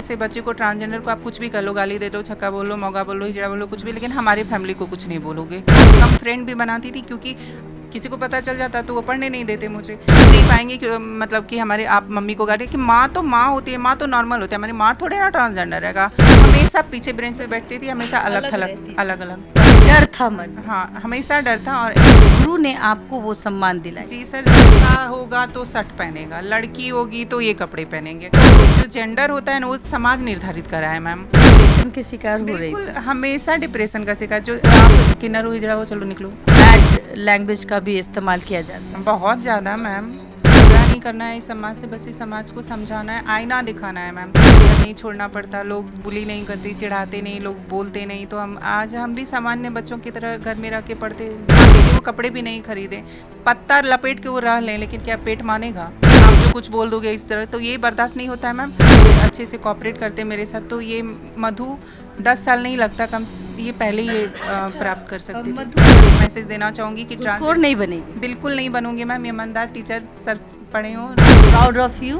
से बच्चे को, ट्रांसजेंडर को आप कुछ भी कर लो, गाली दे दो, छक्का बोलो, मौगा बोलो, हिजड़ा बोलो, कुछ भी, लेकिन हमारी फैमिली को कुछ नहीं बोलोगे। हम फ्रेंड भी बनाती थी, क्योंकि किसी को पता चल जाता तो वो पढ़ने नहीं देते मुझे। नहीं पाएंगे कि मतलब कि हमारे आप मम्मी को गाली कि माँ तो माँ होती है, माँ तो नॉर्मल होती है, हमारी माँ थोड़े ना ट्रांसजेंडर रहेगा। हमेशा पीछे बेंच पे बैठती थी, हमेशा अलग थलग, अलग अलग। डर था मन में। हाँ, हमेशा डर था। और गुरु ने आपको वो सम्मान दिलाया। जी सर, लड़का होगा तो शर्ट पहनेगा, लड़की होगी तो ये कपड़े पहनेंगे। जो जेंडर होता है ना, वो समाज निर्धारित करा है मैम। डिप्रेशन के शिकार हो रही बिल्कुल, थी। हमेशा डिप्रेशन का शिकार। जो आप किन्नर हो, हिजड़ा हो, चलो निकलो। बैड लैंग्वेज का भी इस्तेमाल किया जाता है। बहुत ज़्यादा मैम। झगड़ा नहीं करना है इस समाज से, बस इस समाज को समझाना है, आईना दिखाना है मैम। नहीं छोड़ना पड़ता, लोग बुली नहीं करते, चिढ़ाते नहीं, लोग बोलते नहीं, तो हम भी सामान्य बच्चों की तरह घर में रह के पढ़ते, वो कपड़े भी नहीं खरीदे, पत्ता लपेट के वो रह लें, लेकिन क्या पेट मानेगा? आप जो कुछ बोल दोगे इस तरह, तो ये बर्दाश्त नहीं होता है मैम। अच्छे से कोऑपरेट करते मेरे साथ, तो ये मधु 10 साल नहीं लगता, कम ये पहले ये प्राप्त कर सकती थी। मैसेज देना चाहूँगी कि घूसखोर नहीं बनेगी। बिल्कुल नहीं बनूंगी मैम। ईमानदार टीचर सर पढ़े हो। Proud of you.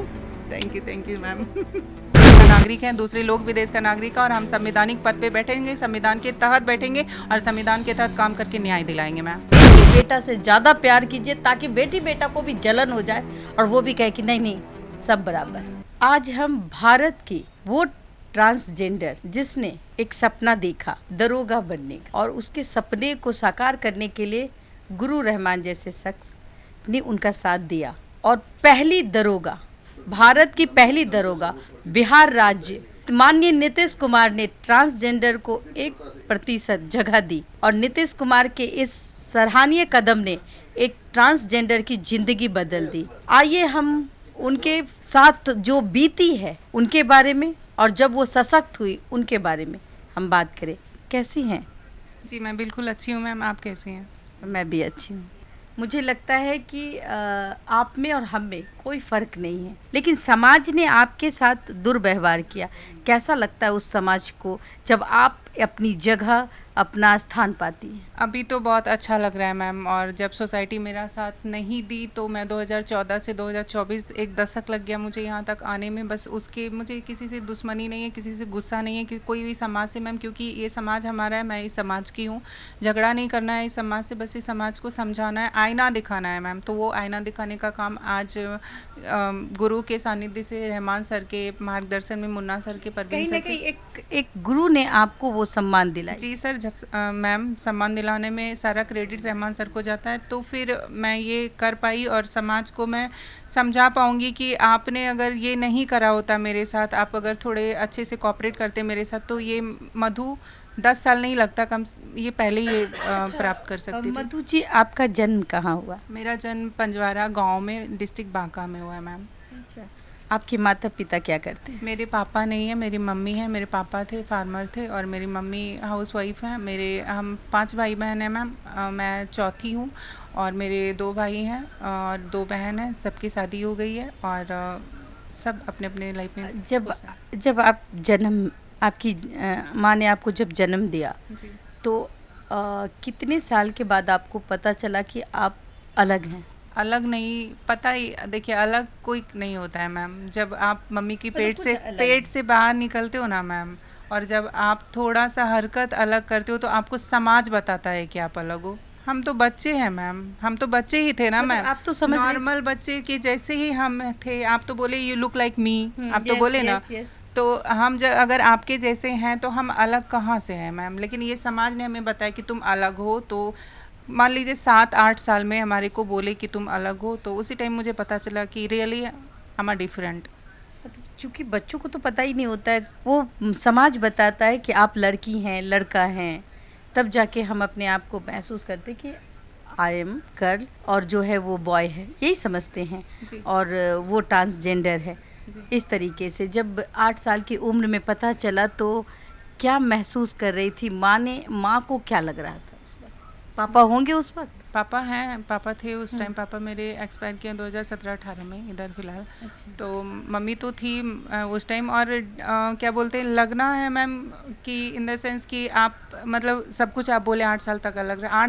Thank you ma'am. देश का नागरिक है, दूसरे लोग भी देश का नागरिक है, और हम संवैधानिक पद पे बैठेंगे, संविधान के तहत बैठेंगे, और संविधान के तहत काम करके न्याय दिलाएंगे मैम। बेटी बेटा से ज्यादा प्यार कीजिए, ताकि बेटी बेटा को भी जलन हो जाए और वो भी कहे कि नहीं नहीं, सब बराबर। आज हम भारत की वो ट्रांसजेंडर जिसने एक सपना देखा दरोगा बनने का, और उसके सपने को साकार करने के लिए गुरु रहमान जैसे शख्स ने उनका साथ दिया, और पहली दरोगा, भारत की पहली दरोगा, बिहार राज्य माननीय नीतीश कुमार ने ट्रांसजेंडर को 1% जगह दी, और नीतीश कुमार के इस सराहनीय कदम ने एक ट्रांसजेंडर की जिंदगी बदल दी। आइए हम उनके साथ जो बीती है उनके बारे में, और जब वो सशक्त हुई उनके बारे में हम बात करें। कैसी हैं? जी मैं बिल्कुल अच्छी हूँ मैम, आप कैसी हैं? मैं भी अच्छी हूँ। मुझे लगता है कि आप में और हम में कोई फ़र्क नहीं है, लेकिन समाज ने आपके साथ दुर्व्यवहार किया। कैसा लगता है उस समाज को जब आप अपनी जगह, अपना स्थान पाती हैं? अभी तो बहुत अच्छा लग रहा है मैम, और जब सोसाइटी मेरा साथ नहीं दी तो मैं 2014 से 2024 एक दशक लग गया मुझे यहाँ तक आने में। बस उसके मुझे किसी से दुश्मनी नहीं है, किसी से गुस्सा नहीं है, कि कोई भी समाज से मैम, क्योंकि ये समाज हमारा है, मैं इस समाज की हूँ। झगड़ा नहीं करना है इस समाज से, बस इस समाज को समझाना है, आईना दिखाना है मैम। तो वो आईना दिखाने का काम आज गुरु के सानिध्य से, रहमान सर के मार्गदर्शन में, मुन्ना सर के, परवीन कहीं सर ना के। कहीं एक गुरु ने आपको वो सम्मान दिलाया। जी सर, मैम सम्मान दिलाने में सारा क्रेडिट रहमान सर को जाता है। तो फिर मैं ये कर पाई, और समाज को मैं समझा पाऊँगी कि आपने अगर ये नहीं करा होता मेरे साथ, आप अगर थोड़े अच्छे से कोऑपरेट करते मेरे साथ, तो ये मधु 10 साल नहीं लगता, कम ये पहले ये प्राप्त कर सकती थी। मधु जी, आपका जन्म कहाँ हुआ? मेरा जन्म पंजवारा गांव में, डिस्ट्रिक्ट बांका में हुआ है मैम। अच्छा, आपके माता पिता क्या करते हैं? मेरे पापा नहीं है, मेरी मम्मी है। मेरे पापा थे फार्मर थे, और मेरी मम्मी हाउस वाइफ है। हम 5 भाई बहन हैं मैम, मैं चौथी हूँ, और मेरे 2 भाई हैं और 2 बहन हैं। सबकी शादी हो गई है, और सब अपने अपने लाइफ में। जब आप जन्म, आपकी माँ ने आपको जब जन्म दिया, जी। तो कितने साल के बाद आपको पता चला कि आप अलग हैं? अलग नहीं पता ही, देखिए अलग कोई नहीं होता है मैम। जब आप मम्मी की पेट से बाहर निकलते हो ना मैम, और जब आप थोड़ा सा हरकत अलग करते हो, तो आपको समाज बताता है कि आप अलग हो। हम तो बच्चे हैं मैम, हम तो बच्चे ही थे ना मैम। आप तो समझ नॉर्मल बच्चे के जैसे ही हम थे। आप तो बोले यू लुक लाइक मी, आप तो बोले ना। तो हम अगर आपके जैसे हैं तो हम अलग कहाँ से हैं मैम? लेकिन ये समाज ने हमें बताया कि तुम अलग हो। तो मान लीजिए 7-8 साल में हमारे को बोले कि तुम अलग हो, तो उसी टाइम मुझे पता चला कि रियली आई एम डिफरेंट। क्योंकि बच्चों को तो पता ही नहीं होता है, वो समाज बताता है कि आप लड़की हैं, लड़का हैं, तब जाके हम अपने आप को महसूस करते कि आई एम गर्ल, और जो है वो बॉय है, यही समझते हैं, और वो ट्रांसजेंडर है। इस तरीके से जब 8 साल की उम्र में पता चला, तो क्या महसूस कर रही थी माँ को क्या लग रहा था उस वक्त? पापा होंगे उस वक्त? पापा हैं, पापा थे उस टाइम, पापा मेरे एक्सपायर किए 2017-18 में इधर फ़िलहाल। अच्छा। तो मम्मी तो थी उस टाइम, और क्या बोलते हैं, लगना है मैम कि इन द सेंस कि आप मतलब सब कुछ आप बोले 8 साल तक अलग रहे,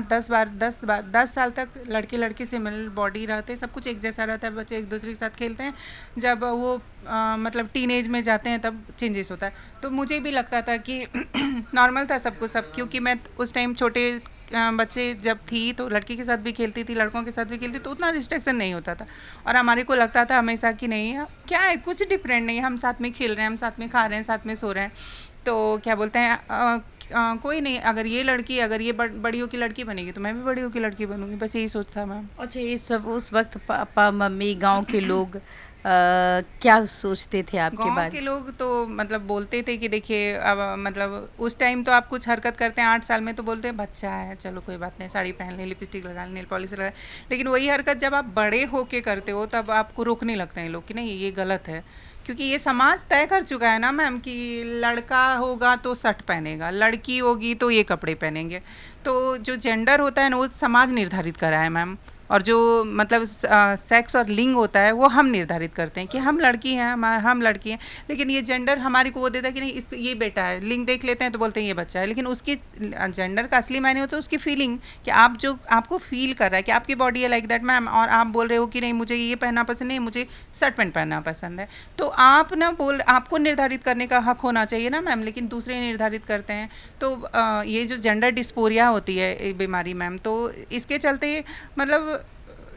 10 साल तक लड़के लड़की सिमिलर बॉडी रहते हैं, सब कुछ एक जैसा रहता है, बच्चे एक दूसरे के साथ खेलते हैं। जब वो मतलब टीनेज में जाते हैं तब चेंजेस होता है। तो मुझे भी लगता था कि नॉर्मल था सब कुछ, सब, क्योंकि मैं उस टाइम छोटे बच्चे जब थी तो लड़की के साथ भी खेलती थी, लड़कों के साथ भी खेलती, तो उतना रिस्ट्रिक्शन नहीं होता था। और हमारे को लगता था हमेशा कि नहीं, क्या है, कुछ डिफरेंट नहीं है, हम साथ में खेल रहे हैं, हम साथ में खा रहे हैं, साथ में सो रहे हैं। तो क्या बोलते हैं, कोई नहीं, अगर ये लड़की, अगर ये बड़ियों की लड़की बनेगी तो मैं भी बड़ियों की लड़की बनूंगी, बस यही सोच था मैम। अच्छा, ये सब उस वक्त पापा मम्मी गांव के लोग क्या सोचते थे आपके गांव बारे के में? लोग तो मतलब बोलते थे कि देखिए, अब मतलब उस टाइम तो आप कुछ हरकत करते हैं 8 साल में तो बोलते हैं बच्चा है, चलो कोई बात नहीं, साड़ी पहन ले, लिपस्टिक लगा ले, नेल पॉलिश लगा ले। लेकिन वही हरकत जब आप बड़े होके करते हो तब आपको रोकने लगते हैं लोग कि नहीं, ये गलत है। क्योंकि ये समाज तय कर चुका है ना मैम कि लड़का होगा तो शर्ट पहनेगा, लड़की होगी तो ये कपड़े पहनेंगे। तो जो जेंडर होता है ना वो समाज निर्धारित करा है मैम, और जो मतलब सेक्स और लिंग होता है वो हम निर्धारित करते हैं कि हम लड़की हैं, हम लड़की हैं। लेकिन ये जेंडर हमारे को वो देता है कि नहीं, इस ये बेटा है, लिंग देख लेते हैं तो बोलते हैं ये बच्चा है। लेकिन उसकी जेंडर का असली मायने होता है उसकी फीलिंग, कि आप जो आपको फील कर रहा है कि आपकी बॉडी है लाइक दैट मैम, और आप बोल रहे हो कि नहीं मुझे ये पहनना पसंद नहीं, मुझे शर्ट पैंट पहनना पसंद है। तो आप ना आपको निर्धारित करने का हक होना चाहिए ना मैम, लेकिन दूसरे निर्धारित करते हैं। तो ये जो जेंडर डिस्फोरिया होती है बीमारी मैम, तो इसके चलते मतलब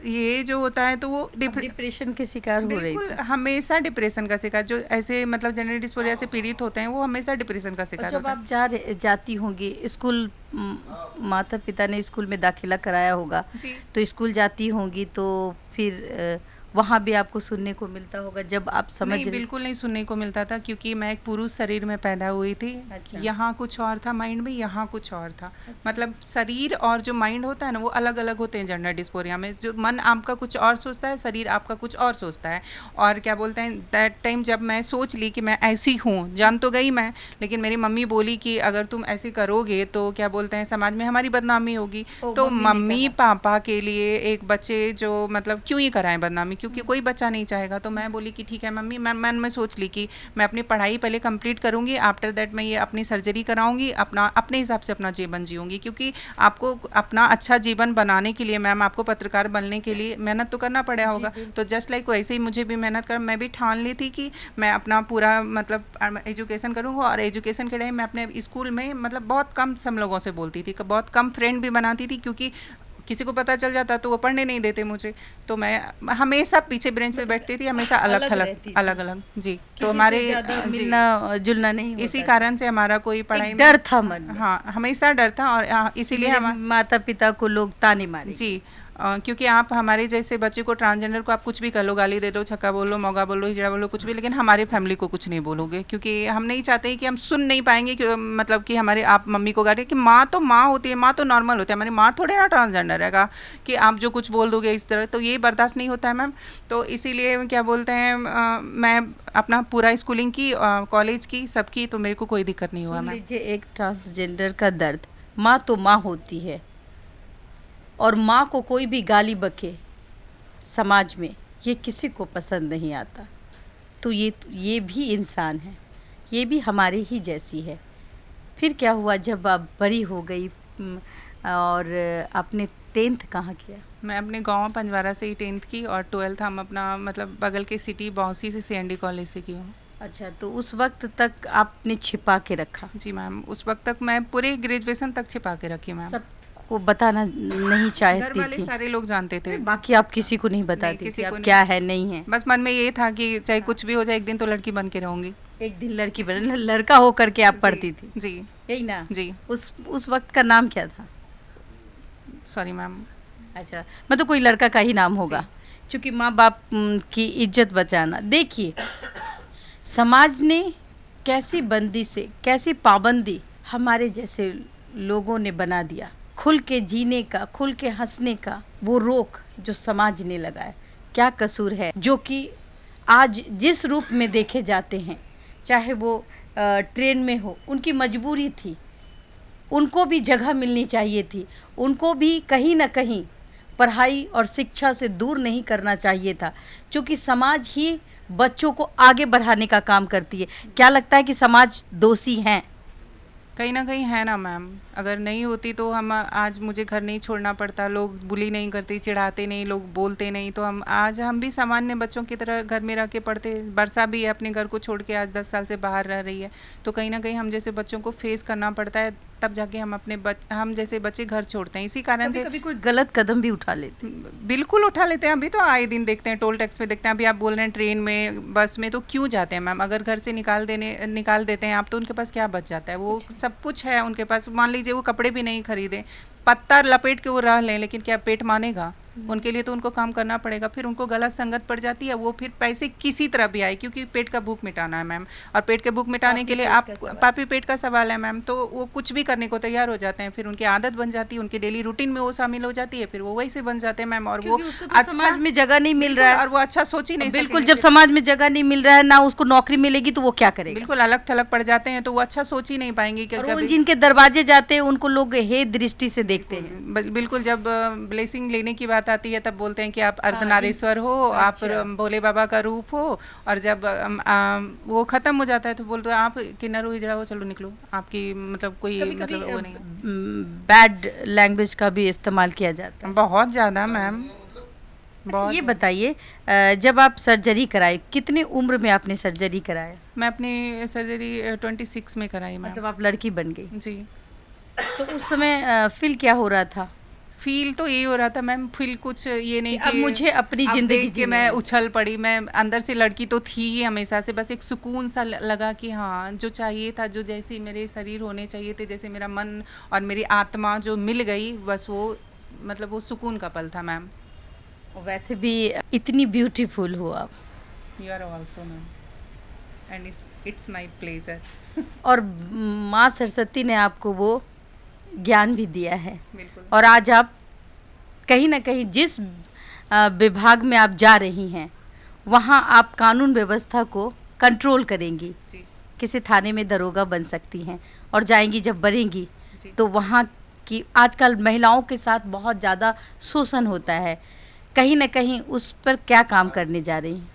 ये जो होता है तो वो डिप्रेशन के शिकार हो रही बिल्कुल थी। हमेशा डिप्रेशन का शिकार, जो ऐसे मतलब जेंडर डिस्फोरिया से पीड़ित होते हैं वो हमेशा डिप्रेशन का और शिकार जब होता है। आप जाती होंगी स्कूल, माता पिता ने स्कूल में दाखिला कराया होगा, जी तो स्कूल जाती होंगी तो फिर वहाँ भी आपको सुनने को मिलता होगा जब आप समझ नहीं, बिल्कुल नहीं सुनने को मिलता था, क्योंकि मैं एक पुरुष शरीर में पैदा हुई थी। अच्छा। यहाँ कुछ और था माइंड में, यहाँ कुछ और था। मतलब शरीर और जो माइंड होता है ना वो अलग अलग होते हैं जेंडर डिस्फोरिया में। जो मन आपका कुछ और सोचता है, शरीर आपका कुछ और सोचता है। और क्या बोलते हैं, दैट टाइम जब मैं सोच ली कि मैं ऐसी हूँ, जान तो गई मैं, लेकिन मेरी मम्मी बोली कि अगर तुम ऐसे करोगे तो क्या बोलते हैं समाज में हमारी बदनामी होगी। तो मम्मी पापा के लिए एक बच्चे जो मतलब क्यों ही कराएं बदनामी, क्योंकि कोई बच्चा नहीं चाहेगा। तो मैं बोली कि ठीक है मम्मी, मैं सोच ली कि मैं अपनी पढ़ाई पहले कंप्लीट करूंगी, आफ्टर दैट मैं ये अपनी सर्जरी कराऊंगी, अपने हिसाब से अपना जीवन जीऊंगी। क्योंकि आपको अपना अच्छा जीवन बनाने के लिए मैम, आपको पत्रकार बनने के लिए मेहनत तो करना पड़ा होगा। तो जस्ट लाइक वैसे ही मुझे भी मेहनत कर, मैं भी ठान ली थी कि मैं अपना पूरा मतलब एजुकेशन करूँगा। और एजुकेशन के टाइम मैं अपने स्कूल में मतलब बहुत कम सब लोगों से बोलती थी, बहुत कम फ्रेंड भी बनाती थी, क्योंकि किसी को पता चल जाता तो वो पढ़ने नहीं देते मुझे। तो मैं हमेशा पीछे बेंच पे बैठती थी, हमेशा अलग थलग अलग अलग। जी, तो हमारे मिलना जुलना नहीं इसी कारण से हमारा कोई पढ़ाई डर था मन में। हाँ, हमेशा डर था। और इसीलिए हम माता पिता को लोग ताने मारे। जी, क्योंकि आप हमारे जैसे बच्चे को, ट्रांसजेंडर को आप कुछ भी कर लो, गाली दे दो, छक्का बोलो, मौगा बोलो, हिजड़ा बोलो, कुछ भी, लेकिन हमारे फैमिली को कुछ नहीं बोलोगे। क्योंकि हम नहीं चाहते कि हम सुन नहीं पाएंगे कि मतलब कि हमारे आप मम्मी को गाली, कि माँ तो माँ होती है, माँ तो नॉर्मल होती है, हमारी माँ थोड़े ना ट्रांसजेंडर रहेगा कि आप जो कुछ बोल दोगे इस तरह। तो ये बर्दाश्त नहीं होता है मैम। तो इसीलिए क्या बोलते हैं, मैं अपना पूरा स्कूलिंग की, कॉलेज की, सबकी, तो मेरे को कोई दिक्कत नहीं हुआ मैम। लीजिए, एक ट्रांसजेंडर का दर्द, माँ तो माँ होती है, और माँ को कोई भी गाली बके समाज में ये किसी को पसंद नहीं आता। तो ये भी इंसान है, ये भी हमारे ही जैसी है। फिर क्या हुआ जब आप बड़ी हो गई और आपने 10th कहाँ किया? मैं अपने गांव पंजवारा से ही 10th की, और 12th हम अपना मतलब बगल के सिटी बौसी से CND कॉलेज से की हूँ। अच्छा, तो उस वक्त तक आपने छिपा के रखा? जी मैम, उस वक्त तक मैं पूरे ग्रेजुएशन तक छिपा के रखी मैम। सबको बताना नहीं चाहती घर वाले थी? सारे लोग जानते थे, बाकी आप किसी को नहीं बताती थी आप नहीं। क्या है नहीं है? बस मन में ये था कि चाहे कुछ भी हो जाए, एक दिन तो लड़की बन के रहूंगी। एक दिन लड़की बन, लड़का हो करके आप पढ़ती थी? जी यही ना? जी। उस वक्त का नाम क्या था? Sorry ma'am. अच्छा, मतलब कोई लड़का का ही नाम होगा, क्योंकि माँ बाप की इज्जत बचाना। देखिए, समाज ने कैसी बंदी से, कैसी पाबंदी हमारे जैसे लोगों ने बना दिया। खुल के जीने का, खुल के हंसने का वो रोक जो समाज ने लगाया, क्या कसूर है जो कि आज जिस रूप में देखे जाते हैं, चाहे वो ट्रेन में हो, उनकी मजबूरी थी, उनको भी जगह मिलनी चाहिए थी, उनको भी कहीं ना कहीं पढ़ाई और शिक्षा से दूर नहीं करना चाहिए था, क्योंकि समाज ही बच्चों को आगे बढ़ाने का काम करती है। क्या लगता है कि समाज दोषी हैं? कहीं ना कहीं है ना मैम, अगर नहीं होती तो हम आज मुझे घर नहीं छोड़ना पड़ता, लोग बुली नहीं करते, चिढ़ाते नहीं, लोग बोलते नहीं, तो हम भी सामान्य बच्चों की तरह घर में रह के पढ़ते। वर्षा भी है अपने घर को छोड़ के आज 10 साल से बाहर रह रही है, तो कहीं ना कहीं हम जैसे बच्चों को फेस करना पड़ता है, तब जाके हम हम जैसे बच्चे घर छोड़ते हैं। इसी कारण से कभी कोई गलत कदम भी उठा लेते हैं। बिल्कुल उठा लेते हैं। अभी तो आए दिन देखते हैं, टोल टैक्स में देखते हैं। अभी आप बोल रहे हैं ट्रेन में, बस में, तो क्यों जाते हैं मैम? अगर घर से निकाल देते हैं आप, तो उनके पास क्या बच जाता है? वो सब कुछ है उनके पास। मान लीजिए वो कपड़े भी नहीं खरीदे, पत्ता लपेट के वो रह लें, लेकिन क्या पेट मानेगा? उनके लिए तो उनको काम करना पड़ेगा। फिर उनको गलत संगत पड़ जाती है, वो फिर पैसे किसी तरह भी आए, क्योंकि पेट का भूख मिटाना है मैम, और पेट के भूख मिटाने के लिए आप पापी पेट का सवाल है मैम, तो वो कुछ भी करने को तैयार हो जाते हैं। फिर उनकी आदत बन जाती है, उनकी डेली रूटीन में वो शामिल हो जाती है, फिर वो वैसे बन जाते हैं मैम। और वो अच्छा, समाज में जगह नहीं मिल रहा है, और वो अच्छा सोच ही नहीं सकते। बिल्कुल, जब समाज में जगह नहीं मिल रहा है, ना उसको नौकरी मिलेगी, तो वो क्या करेगा? बिल्कुल अलग थलग पड़ जाते हैं, तो वो अच्छा सोच ही नहीं पाएंगे। जिनके दरवाजे जाते हैं उनको लोग हे दृष्टि से देखते हैं। बिल्कुल, जब ब्लेसिंग लेने की बात आती है तब बोलते हैं कि आप अर्धनारीश्वर हो, आप भोले बाबा का रूप हो, और जब वो खत्म हो जाता है तो बोलते हैं आप किन्नर हो, हिजड़ा हो, चलो निकलो, आपकी मतलब कोई मतलब वो नहीं। बैड लैंग्वेज का भी इस्तेमाल किया जाता है बहुत ज़्यादा मैम। अच्छा, ये बताइए, जब आप सर्जरी कराए, कितनी उम्र में आपने सर्जरी कराया? मैं अपनी सर्जरी 26 में कराई मैम। मतलब आप लड़की बन गई जी। तो उस समय फील क्या हो रहा था? फील तो यही हो रहा था मैम, फील कुछ ये नहीं कि अब मुझे अपनी जिंदगी के मैं उछल पड़ी। मैं अंदर से लड़की तो थी ही हमेशा से, बस एक सुकून सा लगा कि हाँ, जो चाहिए था, जो जैसे मेरे शरीर होने चाहिए थे, जैसे मेरा मन और मेरी आत्मा जो मिल गई, बस वो मतलब वो सुकून का पल था मैम। वैसे भी इतनी ब्यूटीफुल हो आप। You are also ma'am, and it's my pleasure. और माँ सरस्वती ने आपको वो ज्ञान भी दिया है। बिल्कुल। और आज आप कहीं ना कहीं जिस विभाग में आप जा रही हैं, वहाँ आप कानून व्यवस्था को कंट्रोल करेंगी। जी। किसी थाने में दरोगा बन सकती हैं, और जाएंगी जब बढ़ेंगी तो वहाँ की आजकल महिलाओं के साथ बहुत ज़्यादा शोषण होता है, कहीं ना कहीं उस पर क्या काम करने जा रही हैं?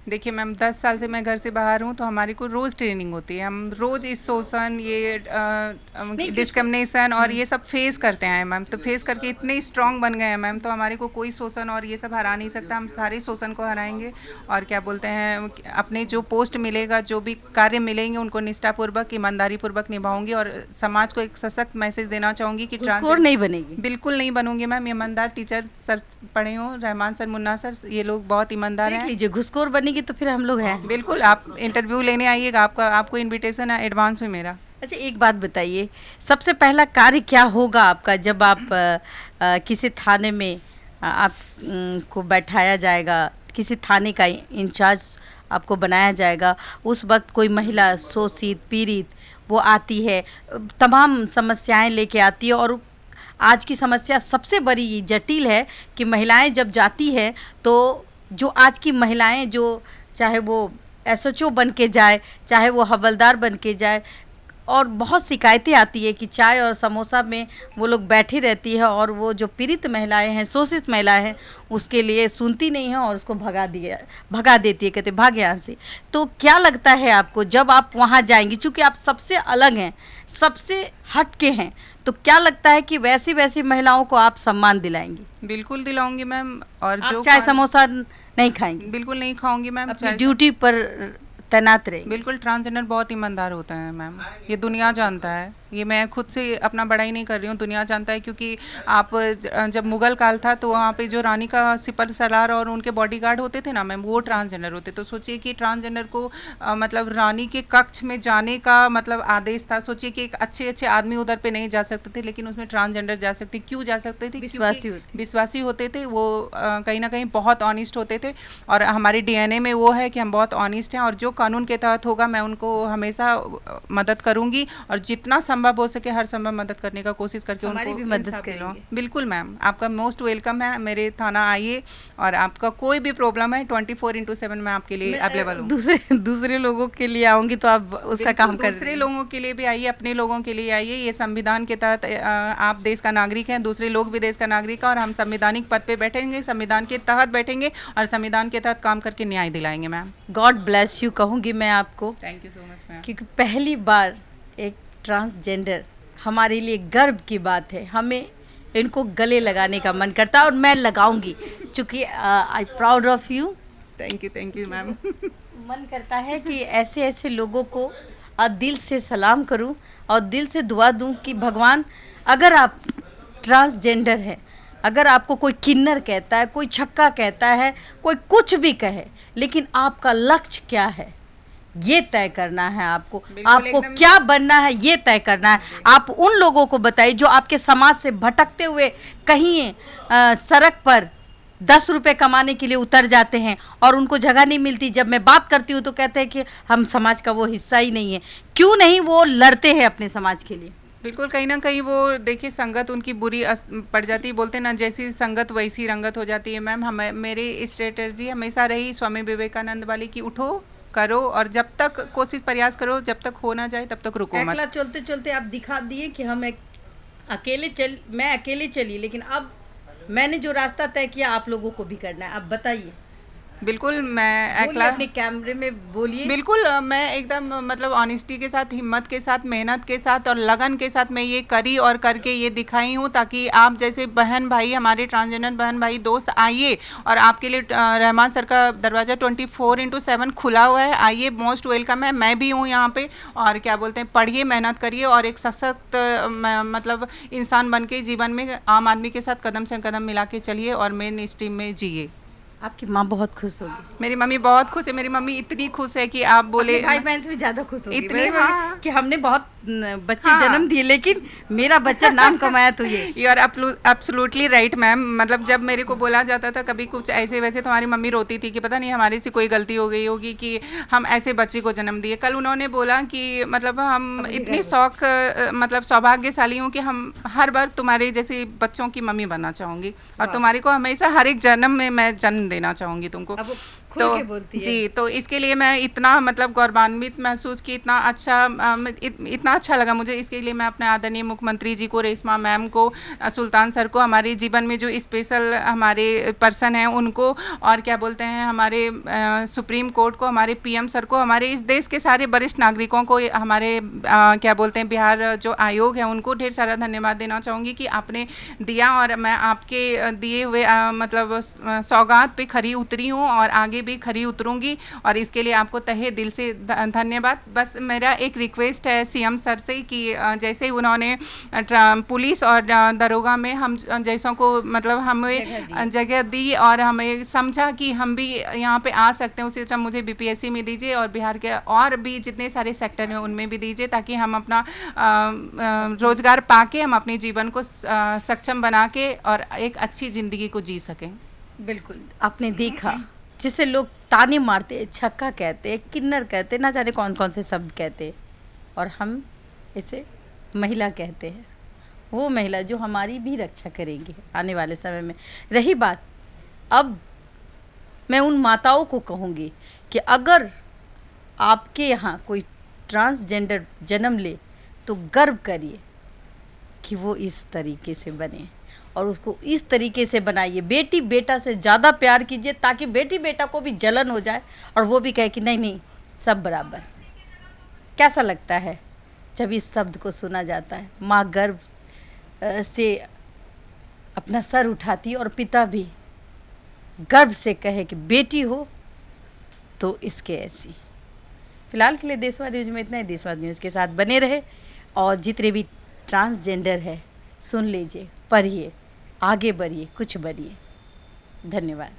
देखिए मैम, 10 साल से मैं घर से बाहर हूँ, तो हमारी को रोज़ ट्रेनिंग होती है। हम रोज़ इस शोषण, ये डिस्क्रिमिनेशन और ये सब फेस करते हैं मैम। तो फेस करके इतने स्ट्रांग बन गए हैं मैम, तो हमारे को कोई शोषण और ये सब हरा नहीं सकता। हम सारे शोषण को हराएंगे, और क्या बोलते हैं, अपने जो पोस्ट मिलेगा, जो भी कार्य मिलेंगे, उनको निष्ठापूर्वक, ईमानदारी पूर्वक निभाऊंगी। और समाज को एक सशक्त मैसेज देना चाहूँगी कि घूसखोर नहीं बनेगी। बिल्कुल नहीं बनूंगी मैम। ईमानदार टीचर सर पढ़े हों, रहमान सर, मुन्ना सर, ये लोग बहुत ईमानदार हैं। लीजिए, घुसखोर बनेगी तो फिर हम लोग हैं। बिल्कुल, आप इंटरव्यू लेने आइएगा, आपको इनविटेशन है एडवांस में मेरा। अच्छा, एक बात बताइए, सबसे पहला कार्य क्या होगा आपका जब आप किसी थाने में आप को बैठाया जाएगा, किसी थाने का इंचार्ज आपको बनाया जाएगा? उस वक्त कोई महिला शोषित, पीड़ित वो आती है, तमाम समस्याएं लेके आती है, और आज की समस्या सबसे बड़ी जटिल है कि महिलाएं जब जाती हैं तो जो आज की महिलाएं, जो चाहे वो SHO बन के जाए, चाहे वो हवलदार बन के जाए, और बहुत शिकायतें आती है कि चाय और समोसा में वो लोग बैठी रहती है, और वो जो पीड़ित महिलाएं हैं, शोषित महिलाएं हैं, उसके लिए सुनती नहीं है और उसको भगा देती है, कहते भाग यहाँ से। तो क्या लगता है आपको जब आप वहाँ जाएंगी, चूँकि आप सबसे अलग हैं, सबसे हट के हैं, तो क्या लगता है कि वैसी महिलाओं को आप सम्मान दिलाएंगी? बिल्कुल दिलाऊंगी मैम। और जो चाय समोसा नहीं खाएंगी? बिल्कुल नहीं खाऊंगी मैम। अपनी ड्यूटी पर तैनात रहे। बिल्कुल, ट्रांसजेंडर बहुत ईमानदार होता है मैम, ये दुनिया जानता है। ये मैं खुद से अपना बड़ाई नहीं कर रही हूँ, दुनिया जानता है। क्योंकि आप जब मुगल काल था तो वहाँ पे जो रानी का सिपर सलार और उनके बॉडीगार्ड होते थे ना मैम, वो ट्रांसजेंडर होते। तो सोचिए कि ट्रांसजेंडर को मतलब रानी के कक्ष में जाने का मतलब आदेश था। सोचिए कि एक अच्छे आदमी उधर पे नहीं जा सकते थे, लेकिन उसमें ट्रांसजेंडर जा सकते। क्यों जा सकते थे? विश्वासी होते थे वो, कहीं ना कहीं बहुत ऑनेस्ट होते थे, और हमारे DNA में वो है कि हम बहुत ऑनेस्ट हैं। और जो कानून के तहत होगा मैं उनको हमेशा मदद करूंगी और जितना संभव हो सके हर संभव मदद करने का कोशिश करके हमारी उनको भी मदद इंसाफ करेंगे। दिलाऊं। बिल्कुल मैम, आपका मोस्ट वेलकम है, मेरे थाना आइए और आपका कोई भी प्रॉब्लम है 24/7 मैं आपके लिए अवेलेबल हूँ। दूसरे लोगों के लिए आऊंगी तो आप उसका काम कर दूसरे लोगों के लिए भी आइए, अपने लोगों के लिए आइए। ये संविधान के तहत आप देश का नागरिक हैं, दूसरे लोग भी देश का नागरिक है और हम संवैधानिक पद पे बैठेंगे, संविधान के तहत बैठेंगे और संविधान के तहत काम करके न्याय दिलाएंगे मैम। गॉड ब्लेस यू कहूँगी मैं आपको, thank you so much ma'am. क्योंकि पहली बार एक ट्रांसजेंडर हमारे लिए गर्व की बात है। हमें इनको गले लगाने का मन करता है और मैं लगाऊंगी, क्योंकि I proud of you. Thank you ma'am. मन करता है कि ऐसे ऐसे लोगों को दिल से सलाम करूं और दिल से दुआ दूं कि भगवान, अगर आप ट्रांसजेंडर हैं, अगर आपको कोई किन्नर कहता है, कोई छक्का कहता है, कोई कुछ भी कहे, लेकिन आपका लक्ष्य क्या है ये तय करना है आपको क्या बनना है ये तय करना है। आप उन लोगों को बताइए जो आपके समाज से भटकते हुए कहीं सड़क पर 10 रुपए कमाने के लिए उतर जाते हैं और उनको जगह नहीं मिलती। जब मैं बात करती हूँ तो कहते हैं कि हम समाज का वो हिस्सा ही नहीं है। क्यों नहीं वो लड़ते हैं अपने समाज के लिए? बिल्कुल, कहीं ना कहीं वो देखिए संगत उनकी बुरी पड़ जाती है। बोलते ना जैसी संगत वैसी रंगत हो जाती है मैम। हम मेरी स्ट्रेटजी हमेशा रही स्वामी विवेकानंद वाली कि उठो करो और जब तक कोशिश प्रयास करो, जब तक हो ना जाए तब तक रुको मत। चलते चलते आप दिखा दिए कि हम मैं अकेले चली, लेकिन अब मैंने जो रास्ता तय किया आप लोगों को भी करना है। अब बताइए। बिल्कुल, मैं अपने कैमरे में बोलिए। बिल्कुल, मैं एकदम मतलब ऑनेस्टी के साथ, हिम्मत के साथ, मेहनत के साथ और लगन के साथ मैं ये करी और करके ये दिखाई हूँ, ताकि आप जैसे बहन भाई, हमारे ट्रांसजेंडर बहन भाई दोस्त आइए और आपके लिए रहमान सर का दरवाज़ा 24/7 खुला हुआ है। आइए, मोस्ट वेलकम है। मैं भी हूँ यहाँ पे और क्या बोलते हैं, पढ़िए, मेहनत करिए और एक सशक्त मतलब इंसान बन के जीवन में आम आदमी के साथ कदम से कदम मिला के चलिए और मेन स्ट्रीम में जिए। आपकी माँ बहुत खुश होगी। मेरी मम्मी बहुत खुश है। मेरी मम्मी इतनी खुश है कि आप बोले, भाई बहन से भी ज्यादा खुश होगी इतनी, हाँ, कि हमने बहुत बच्चे जन्म दिए लेकिन मेरा बच्चा नाम कमाया। तो ये you are absolutely right ma'am. मतलब जब मेरे को बोला जाता था कभी कुछ ऐसे वैसे, तो हमारी मम्मी रोती थी कि पता नहीं हमारे से कोई गलती हो गई होगी कि हम ऐसे बच्चे को जन्म दिए। कल उन्होंने बोला कि मतलब हम इतनी मतलब सौभाग्यशाली हूँ कि हम हर बार तुम्हारे जैसे बच्चों की मम्मी बनना चाहूँगी और तुम्हारे को हमेशा हर एक जन्म में मैं जन्म देना चाहूँगी तुमको। तो जी, तो इसके लिए मैं इतना मतलब गौरवान्वित महसूस की, इतना अच्छा लगा मुझे। इसके लिए मैं अपने आदरणीय मुख्यमंत्री जी को, रेशमा मैम को, सुल्तान सर को, हमारे जीवन में जो स्पेशल हमारे पर्सन हैं उनको, और क्या बोलते हैं हमारे सुप्रीम कोर्ट को, हमारे पीएम सर को, हमारे इस देश के सारे वरिष्ठ नागरिकों को, हमारे क्या बोलते हैं बिहार जो आयोग है उनको ढेर सारा धन्यवाद देना चाहूँगी कि आपने दिया और मैं आपके दिए हुए मतलब सौगात पे खरी उतरी हूँ और आगे भी खरी उतरूंगी और इसके लिए आपको तहे दिल से धन्यवाद। बस मेरा एक रिक्वेस्ट है सीएम सर से कि जैसे उन्होंने पुलिस और दरोगा में हम जैसों को मतलब हमें जगह दी और हमें समझा कि हम भी यहाँ पे आ सकते हैं, उसी तरह मुझे बीपीएससी में दीजिए और बिहार के और भी जितने सारे सेक्टर हैं उनमें भी दीजिए, ताकि हम अपना रोजगार पाके हम अपने जीवन को सक्षम बना के और एक अच्छी ज़िंदगी को जी सकें। बिल्कुल, आपने देखा जिसे लोग ताने मारते, छक्का कहते, किन्नर कहते, ना जाने कौन कौन से शब्द कहते, और हम इसे महिला कहते हैं। वो महिला जो हमारी भी रक्षा करेंगी आने वाले समय में। रही बात, अब मैं उन माताओं को कहूँगी कि अगर आपके यहाँ कोई ट्रांसजेंडर जन्म ले तो गर्व करिए कि वो इस तरीके से बने और उसको इस तरीके से बनाइए। बेटी बेटा से ज़्यादा प्यार कीजिए ताकि बेटी बेटा को भी जलन हो जाए और वो भी कहे कि नहीं नहीं सब बराबर। कैसा लगता है जब इस शब्द को सुना जाता है? माँ गर्व से अपना सर उठाती और पिता भी गर्व से कहे कि बेटी हो तो इसके ऐसी। फिलहाल के लिए देशवाद न्यूज़ में इतना ही। देशवाद न्यूज़ के साथ बने रहे और जितने भी ट्रांसजेंडर है सुन लीजिए, पढ़िए, आगे बढ़िए, कुछ बनिए। धन्यवाद।